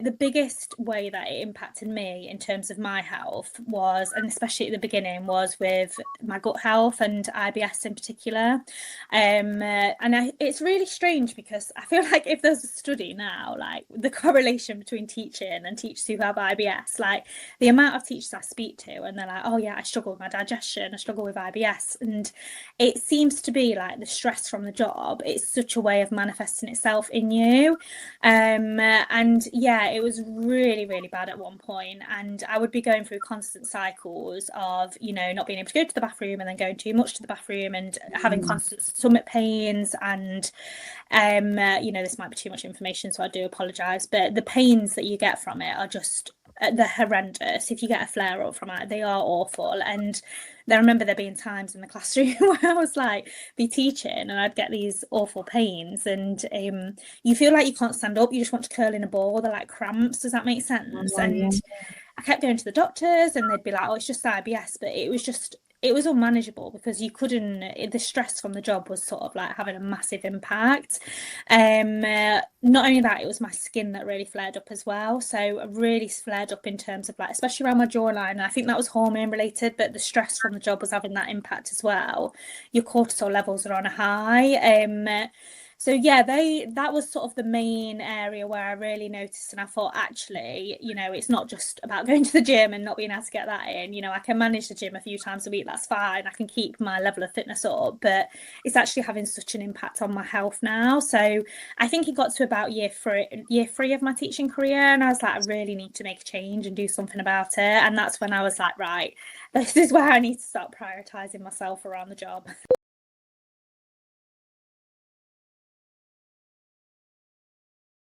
the biggest way that it impacted me in terms of my health was, and especially at the beginning, was with my gut health and IBS in particular. It's really strange because I feel like if there's a study now, like the correlation between teaching and teachers who have IBS, like the amount of teachers I speak to, and they're like, oh yeah, I struggle with my digestion, I struggle with IBS. And it seems to be like the stress from the job, it's such a way of manifesting itself in you. And yeah, it was really, really bad at one point, and I would be going through constant cycles of, you know, not being able to go to the bathroom and then going too much to the bathroom and having constant stomach pains. And you know, this might be too much information, so I do apologize, but the pains that you get from it are just they're horrendous. If you get a flare up from it, they are awful. And I remember there being times in the classroom where I was like be teaching and I'd get these awful pains, and you feel like you can't stand up, you just want to curl in a ball. They're like cramps, does that make sense? And I kept going to the doctors and they'd be like, oh, it's just IBS, but it was unmanageable because you couldn't, the stress from the job was sort of like having a massive impact. Not only that, it was my skin that really flared up as well. So really flared up in terms of like, especially around my jawline. And I think that was hormone related, but the stress from the job was having that impact as well. Your cortisol levels are on a high. So yeah, that was sort of the main area where I really noticed, and I thought, actually, you know, it's not just about going to the gym and not being able to get that in. You know, I can manage the gym a few times a week, that's fine. I can keep my level of fitness up, but it's actually having such an impact on my health now. So I think it got to about year three of my teaching career, and I was like, I really need to make a change and do something about it. And that's when I was like, right, this is where I need to start prioritizing myself around the job.